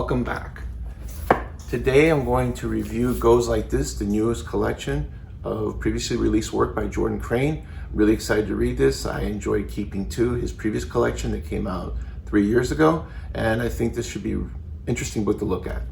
Welcome back. Today I'm going to review Goes Like This, the newest collection of previously released work by Jordan Crane. I'm really excited to read this. I enjoyed Keeping Two, his previous collection that came out 3 years ago, and I think this should be an interesting book to look at.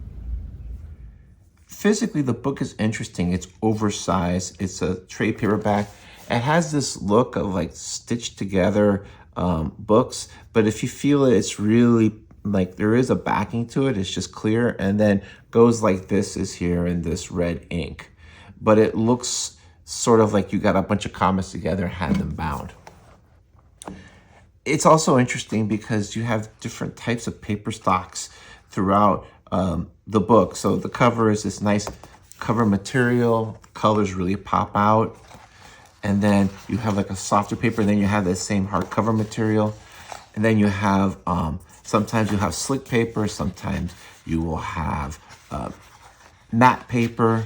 Physically, the book is interesting. It's oversized. It's a trade paperback. It has this look of like stitched together books, but if you feel it, it's really like there is a backing to it. It's just clear, and then Goes Like This is here in this red ink, but it looks sort of like you got a bunch of comics together and had them bound. It's also interesting because you have different types of paper stocks throughout the book. So the cover is this nice cover material. Colors really pop out. And then you have like a softer paper. And then you have the same hardcover material. And then you have, sometimes you have slick paper. Sometimes you will have matte paper.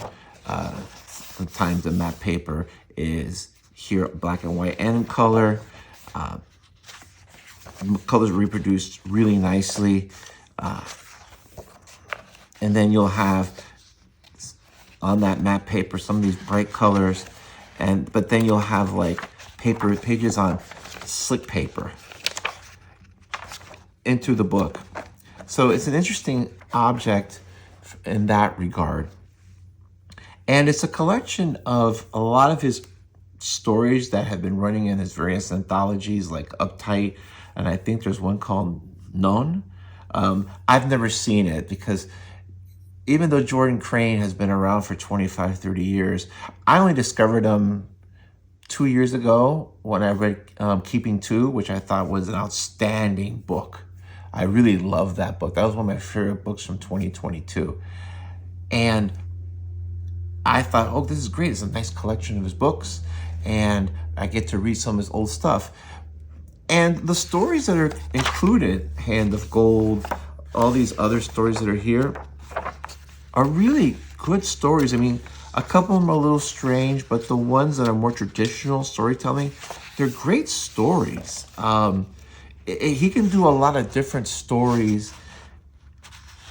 Sometimes the matte paper is here black and white and in color. Colors reproduced really nicely. And then you'll have on that matte paper some of these bright colors, but then you'll have like pages on slick paper into the book. So it's an interesting object in that regard. And it's a collection of a lot of his stories that have been running in his various anthologies like Uptight, and I think there's one called Non. I've never seen it because even though Jordan Crane has been around for 25, 30 years, I only discovered him 2 years ago when I read Keeping Two, which I thought was an outstanding book. I really loved that book. That was one of my favorite books from 2022. And I thought, oh, this is great. It's a nice collection of his books, and I get to read some of his old stuff. And the stories that are included, Hand of Gold, all these other stories that are here, are really good stories. I mean, a couple of them are a little strange, but the ones that are more traditional storytelling, they're great stories. He can do a lot of different stories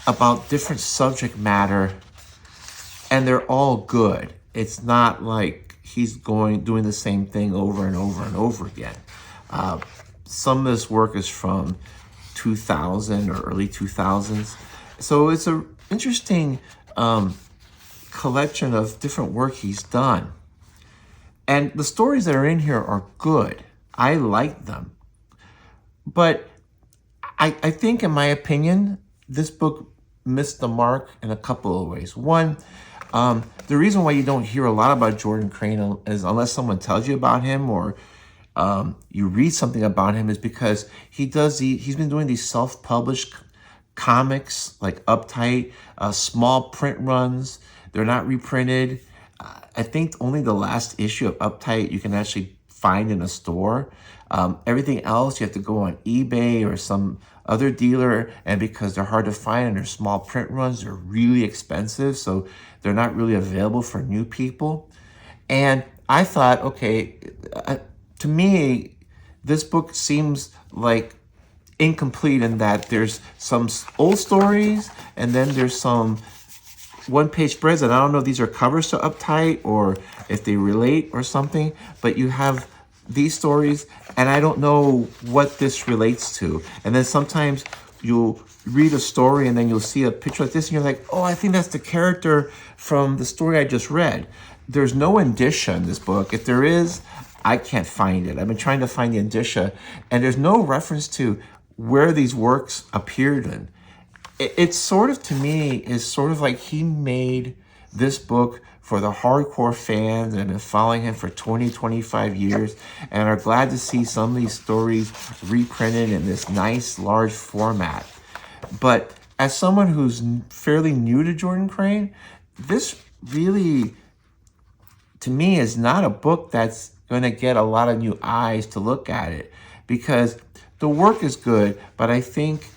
about different subject matter, and they're all good. It's not like he's doing the same thing over and over and over again. Some of this work is from 2000 or early 2000s. So it's an interesting collection of different work he's done. And the stories that are in here are good. I like them. But I think, in my opinion, this book missed the mark in a couple of ways. One, the reason why you don't hear a lot about Jordan Crane is unless someone tells you about him or you read something about him, is because he's been doing these self-published comics like Uptight, small print runs. They're not reprinted. I think only the last issue of Uptight you can actually find in a store. Everything else you have to go on eBay or some other dealer, and because they're hard to find and they're small print runs, they're really expensive, so they're not really available for new people. And I thought, okay, to me, this book seems like incomplete in that there's some old stories and then there's some one-page spreads, and I don't know if these are covers to Uptight or if they relate or something, but you have these stories and I don't know what this relates to. And then sometimes you'll read a story and then you'll see a picture like this and you're like, oh, I think that's the character from the story I just read. There's no indicia in this book. If there is, I can't find it. I've been trying to find the indicia, and there's no reference to where these works appeared in. It's sort of, to me, is sort of like he made this book for the hardcore fans and have been following him for 20, 25 years and are glad to see some of these stories reprinted in this nice, large format. But as someone who's fairly new to Jordan Crane, this really, to me, is not a book that's going to get a lot of new eyes to look at it, because the work is good, but I think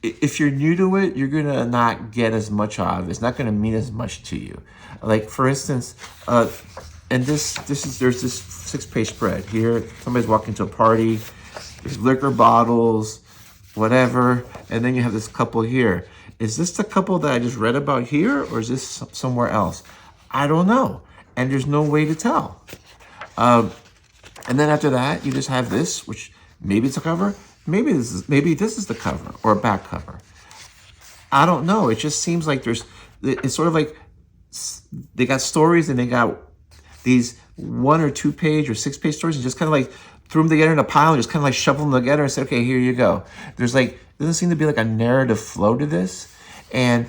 if you're new to it, you're going to not get as much out of it. It's not going to mean as much to you. Like, for instance, and there's this 6-page spread here. Somebody's walking to a party. There's liquor bottles, whatever. And then you have this couple here. Is this the couple that I just read about here, or is this somewhere else? I don't know. And there's no way to tell. And then after that, you just have this, which maybe it's a cover. Maybe this is the cover or a back cover. I don't know. It just seems like it's sort of like they got stories and they got these 1 or 2 page or 6 page stories and just kind of like threw them together in a pile and just kind of like shuffled them together and said, okay, here you go. There's like, doesn't seem to be like a narrative flow to this. And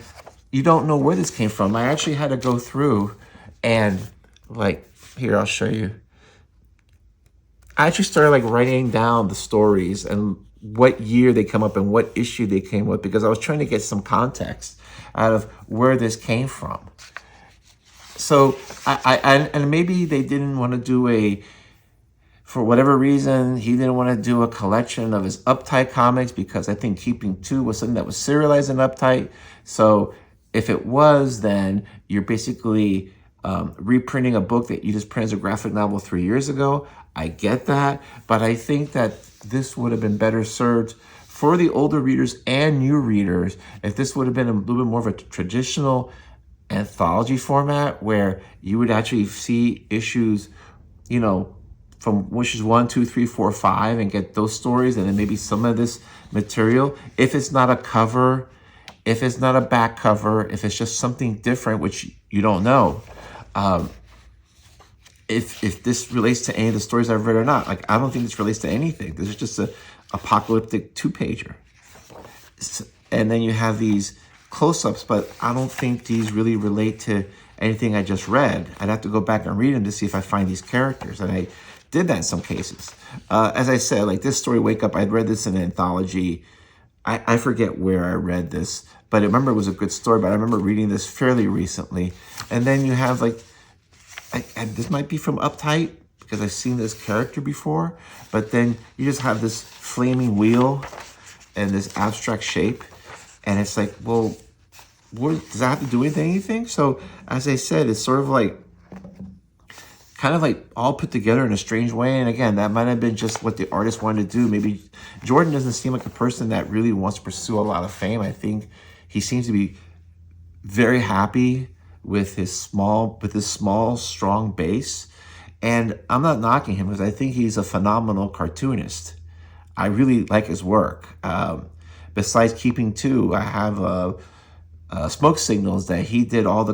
you don't know where this came from. I actually had to go through and like, here, I'll show you. I actually started like writing down the stories and what year they come up and what issue they came with, because I was trying to get some context out of where this came from. So and maybe they didn't want to do for whatever reason, he didn't want to do a collection of his Uptight comics, because I think Keeping 2 was something that was serialized in Uptight. So if it was, then you're basically reprinting a book that you just printed as a graphic novel 3 years ago. I get that, but I think that this would have been better served for the older readers and new readers if this would have been a little bit more of a traditional anthology format, where you would actually see issues, you know, from wishes 1, 2, 3, 4, 5, and get those stories, and then maybe some of this material. If it's not a cover, if it's not a back cover, if it's just something different, which you don't know, if this relates to any of the stories I've read or not. Like, I don't think this relates to anything. This is just a apocalyptic 2-pager. And then you have these close-ups, but I don't think these really relate to anything I just read. I'd have to go back and read them to see if I find these characters, and I did that in some cases. As I said, like this story, Wake Up, I'd read this in an anthology. I forget where I read this, but I remember it was a good story, but I remember reading this fairly recently. And then you have like, and this might be from Uptight, because I've seen this character before, but then you just have this flaming wheel and this abstract shape. And it's like, well, does that have to do with anything? So as I said, it's sort of like, kind of like all put together in a strange way. And again, that might have been just what the artist wanted to do. Maybe Jordan doesn't seem like a person that really wants to pursue a lot of fame. I think he seems to be very happy with his small, strong base. And I'm not knocking him, because I think he's a phenomenal cartoonist. I really like his work. Besides Keeping 2, I have Smoke Signals that he did all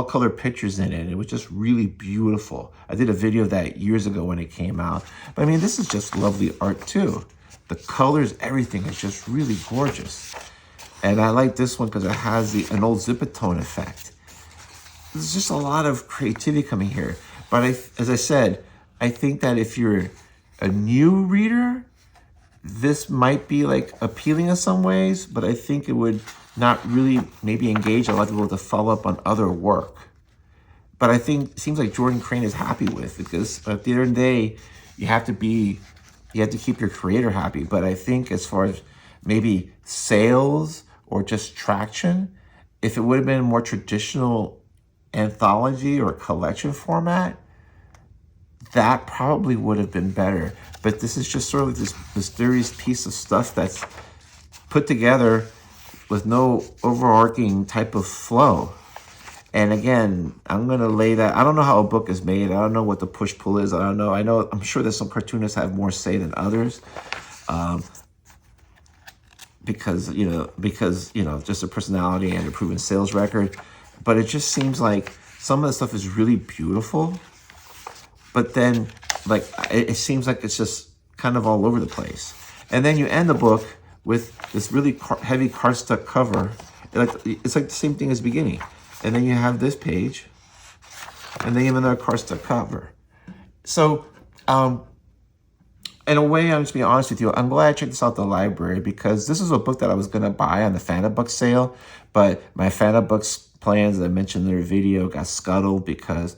color pictures in it. It was just really beautiful. I did a video of that years ago when it came out. But I mean, this is just lovely art too. The colors, everything is just really gorgeous. And I like this one because it has an old Zipatone effect. There's just a lot of creativity coming here. But as I said, I think that if you're a new reader, this might be like appealing in some ways, but I think it would not really maybe engage a lot of people to follow up on other work. But I think it seems like Jordan Crane is happy with it, because at the end of the day, you have to keep your creator happy. But I think as far as maybe sales or just traction, if it would have been a more traditional anthology or collection format, that probably would have been better. But this is just sort of this mysterious piece of stuff that's put together with no overarching type of flow. And again, I'm going to lay that. I don't know how a book is made. I don't know what the push-pull is. I don't know. I'm sure that some cartoonists have more say than others. Because just a personality and a proven sales record. But it just seems like some of the stuff is really beautiful. But then, like, it seems like it's just kind of all over the place. And then you end the book with this really heavy cardstock cover. It's like the same thing as the beginning. And then you have this page, and then you have another cardstock cover. So, in a way, I'm just being honest with you, I'm glad I checked this out at the library, because this is a book that I was going to buy on the Fantabucks sale, but my Fantabucks plans that I mentioned in their video got scuttled because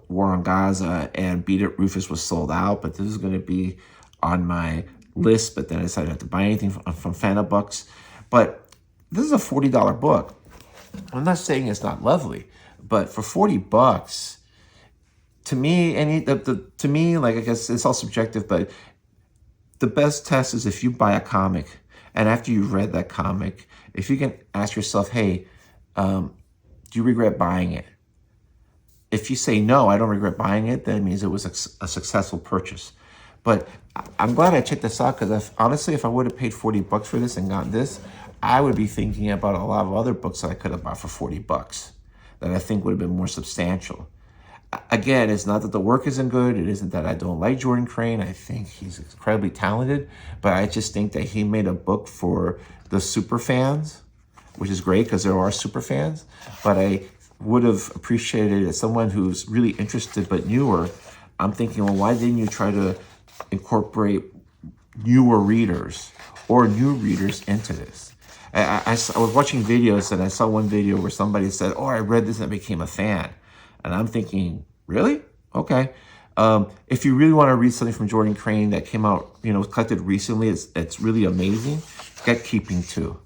War on Gaza and Beat It Rufus was sold out. But this is going to be on my list, but then I decided not to buy anything from Fantabucks. But this is a $40 book. I'm not saying it's not lovely, but for $40, to me, to me, like, I guess it's all subjective, but the best test is if you buy a comic And after you've read that comic, if you can ask yourself, hey, do you regret buying it? If you say, no, I don't regret buying it, then it means it was a successful purchase. But I'm glad I checked this out, because honestly, if I would have paid $40 for this and got this, I would be thinking about a lot of other books that I could have bought for $40 that I think would have been more substantial. Again, it's not that the work isn't good. It isn't that I don't like Jordan Crane. I think he's incredibly talented, but I just think that he made a book for the super fans, which is great because there are super fans. But I would have appreciated it as someone who's really interested but newer. I'm thinking, well, why didn't you try to incorporate newer readers or new readers into this? I was watching videos, and I saw one video where somebody said, oh, I read this and I became a fan. And I'm thinking, really? Okay. If you really want to read something from Jordan Crane that came out, collected recently, it's really amazing. Get Keeping 2.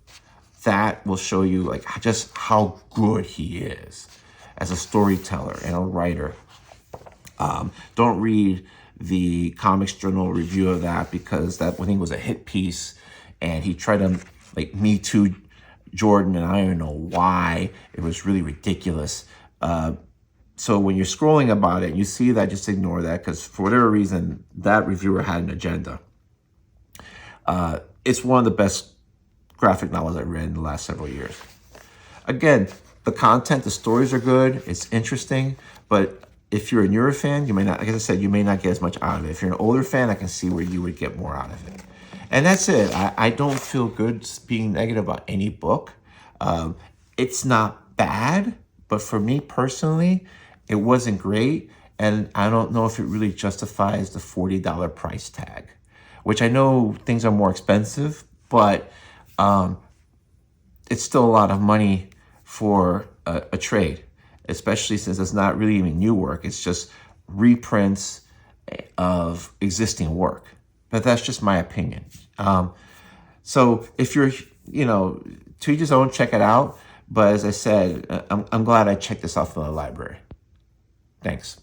That will show you like just how good he is as a storyteller and a writer. Don't read the Comics Journal review of that, because that thing was a hit piece, and he tried to like Me Too Jordan, and I don't know why. It was really ridiculous. So when you're scrolling about it, you see that, just ignore that, because for whatever reason, that reviewer had an agenda. It's one of the best graphic novels I've read in the last several years. Again, the content, the stories are good. It's interesting, but if you're a newer fan, you may not, like I said, you may not get as much out of it. If you're an older fan, I can see where you would get more out of it. And that's it. I don't feel good being negative about any book. It's not bad, but for me personally, it wasn't great. And I don't know if it really justifies the $40 price tag, which I know things are more expensive, but it's still a lot of money for a trade, especially since it's not really even new work. It's just reprints of existing work. But that's just my opinion. So if you're, to each his own, check it out. But as I said, I'm glad I checked this out from the library. Thanks.